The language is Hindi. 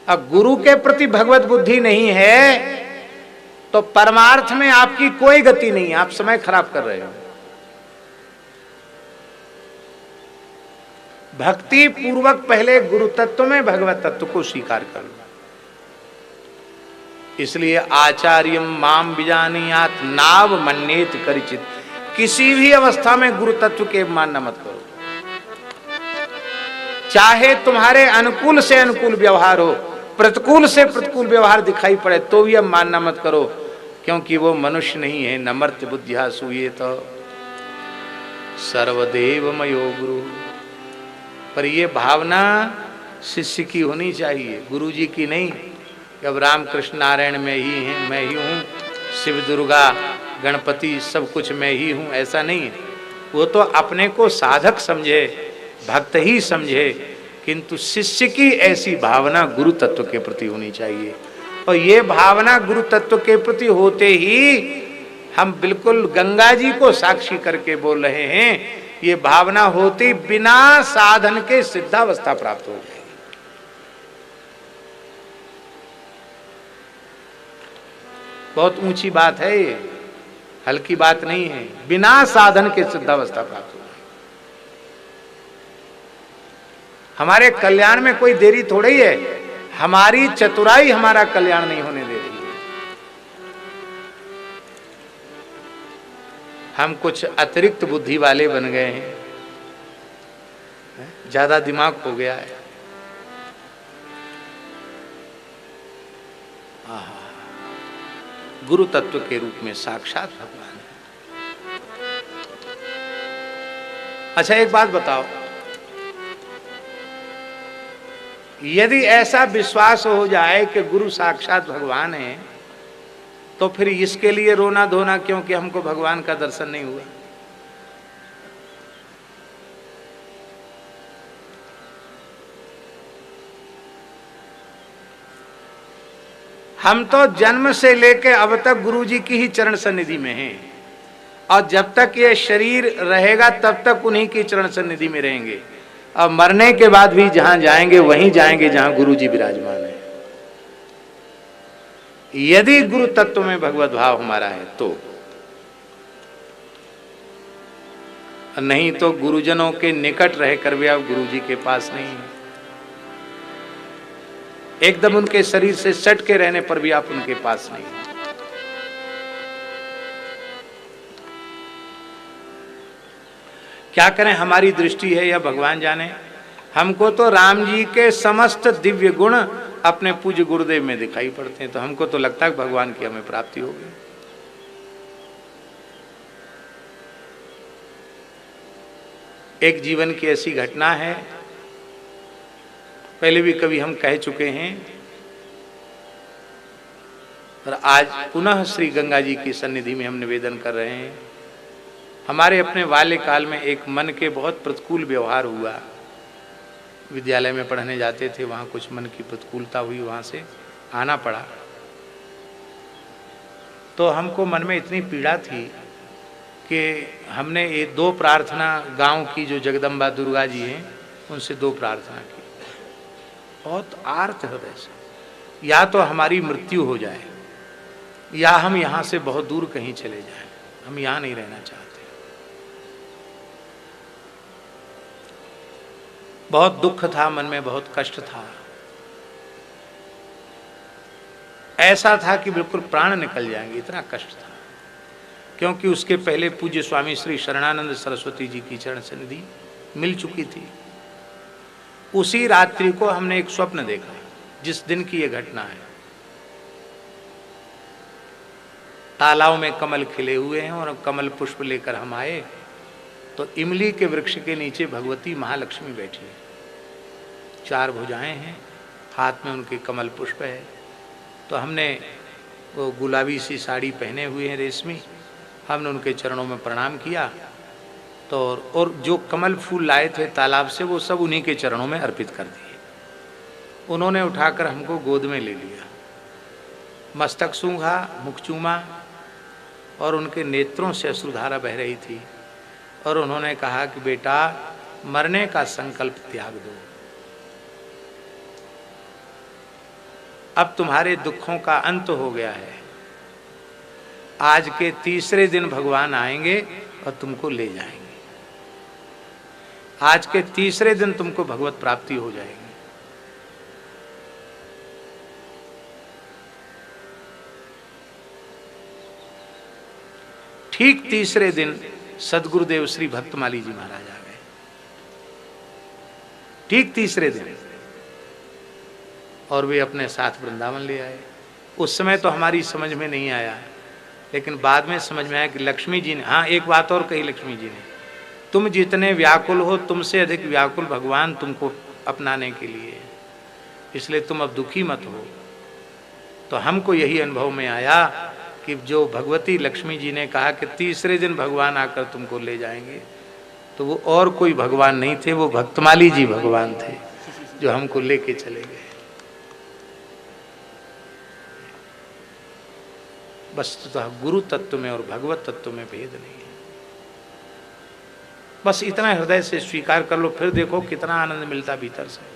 अब गुरु के प्रति भगवत बुद्धि नहीं है तो परमार्थ में आपकी कोई गति नहीं है, आप समय खराब कर रहे हो। भक्ति पूर्वक पहले गुरु तत्व में भगवत तत्व को स्वीकार करो। इसलिए आचार्यम माम विजानीयात नाव मन्येत करिचित, किसी भी अवस्था में गुरु तत्व के मानना मत करो। चाहे तुम्हारे अनुकूल से अनुकूल व्यवहार हो, प्रतिकूल से प्रतिकूल व्यवहार दिखाई पड़े तो भी अब मानना मत करो, क्योंकि वो मनुष्य नहीं है। नमर्त बुद्धिया सूये तो सर्वदेव मयो गुरु। पर ये भावना शिष्य की होनी चाहिए, गुरु जी की नहीं कि अब रामकृष्ण नारायण में ही हैं, मैं ही हूँ, शिव दुर्गा गणपति सब कुछ मैं ही हूँ, ऐसा नहीं है। वो तो अपने को साधक समझे, भक्त ही समझे, किंतु शिष्य की ऐसी भावना गुरु तत्व के प्रति होनी चाहिए। और ये भावना गुरु तत्व के प्रति होते ही हम बिल्कुल गंगा जी को साक्षी करके बोल रहे हैं, ये भावना होती बिना साधन के सिद्धावस्था प्राप्त हो जाएगी। बहुत ऊंची बात है ये, हल्की बात नहीं है। बिना साधन के सिद्धावस्था प्राप्त हो। हमारे कल्याण में कोई देरी थोड़ी है, हमारी चतुराई हमारा कल्याण नहीं होने दे रही है। हम कुछ अतिरिक्त बुद्धि वाले बन गए हैं, ज्यादा दिमाग हो गया है। गुरु तत्व के रूप में साक्षात भगवान है। अच्छा एक बात बताओ, यदि ऐसा विश्वास हो जाए कि गुरु साक्षात भगवान है, तो फिर इसके लिए रोना धोना क्यों कि हमको भगवान का दर्शन नहीं हुआ? हम तो जन्म से लेकर अब तक गुरु जी की ही चरण सन्निधि में हैं, और जब तक ये शरीर रहेगा तब तक उन्हीं की चरण सन्निधि में रहेंगे। अब मरने के बाद भी जहां जाएंगे वहीं जाएंगे जहां गुरु जी विराजमान है। यदि गुरु तत्व में भगवत भाव हमारा है तो, नहीं तो गुरुजनों के निकट रहकर भी आप गुरु जी के पास नहीं है। एकदम उनके शरीर से सट के रहने पर भी आप उनके पास नहीं। क्या करें, हमारी दृष्टि है या भगवान जाने। हमको तो राम जी के समस्त दिव्य गुण अपने पूज्य गुरुदेव में दिखाई पड़ते हैं, तो हमको तो लगता है भगवान की हमें प्राप्ति होगी। एक जीवन की ऐसी घटना है, पहले भी कभी हम कह चुके हैं, और आज पुनः श्री गंगा जी की सन्निधि में हम निवेदन कर रहे हैं। हमारे अपने बाल्यकाल में एक मन के बहुत प्रतिकूल व्यवहार हुआ। विद्यालय में पढ़ने जाते थे, वहाँ कुछ मन की प्रतिकूलता हुई, वहाँ से आना पड़ा। तो हमको मन में इतनी पीड़ा थी कि हमने ये 2 प्रार्थना, गांव की जो जगदम्बा दुर्गा जी हैं उनसे 2 प्रार्थना की, बहुत आर्त हृदय से, या तो हमारी मृत्यु हो जाए या हम यहाँ से बहुत दूर कहीं चले जाएं, हम यहाँ नहीं रहना चाहते। बहुत दुख था मन में, बहुत कष्ट था, ऐसा था कि बिल्कुल प्राण निकल जाएंगे, इतना कष्ट था। क्योंकि उसके पहले पूज्य स्वामी श्री शरणानंद सरस्वती जी की चरण सन्निधि मिल चुकी थी। उसी रात्रि को हमने एक स्वप्न देखा, जिस दिन की यह घटना है। तालाब में कमल खिले हुए हैं और कमल पुष्प लेकर हम आए, तो इमली के वृक्ष के नीचे भगवती महालक्ष्मी बैठी है, 4 भुजाएं हैं, हाथ में उनके कमल पुष्प है। तो हमने वो गुलाबी सी साड़ी पहने हुए हैं रेशमी, हमने उनके चरणों में प्रणाम किया। तो और जो कमल फूल लाए थे तालाब से वो सब उन्हीं के चरणों में अर्पित कर दिए। उन्होंने उठाकर हमको गोद में ले लिया, मस्तक सूंघा, मुख चूमा, और उनके नेत्रों से अश्रुधारा बह रही थी। और उन्होंने कहा कि बेटा, मरने का संकल्प त्याग दो। अब तुम्हारे दुखों का अंत हो गया है। आज के तीसरे दिन भगवान आएंगे और तुमको ले जाएंगे। आज के तीसरे दिन तुमको भगवत प्राप्ति हो जाएगी। ठीक तीसरे दिन सदगुरुदेव श्री भक्तमाली जी महाराज आ गए। ठीक तीसरे दिन, और वे अपने साथ वृंदावन ले आए। उस समय तो हमारी समझ में नहीं आया, लेकिन बाद में समझ में आया कि लक्ष्मी जी ने, हाँ एक बात और कही लक्ष्मी जी ने, तुम जितने व्याकुल हो तुमसे अधिक व्याकुल भगवान तुमको अपनाने के लिए, इसलिए तुम अब दुखी मत हो। तो हमको यही अनुभव में आया कि जो भगवती लक्ष्मी जी ने कहा कि तीसरे दिन भगवान आकर तुमको ले जाएंगे, तो वो और कोई भगवान नहीं थे, वो भक्तमाली जी भगवान थे जो हमको लेके चले गए। वस्तुतः गुरु तत्व में और भगवत तत्व में भेद नहीं है। बस इतना हृदय से स्वीकार कर लो, फिर देखो कितना आनंद मिलता भीतर से।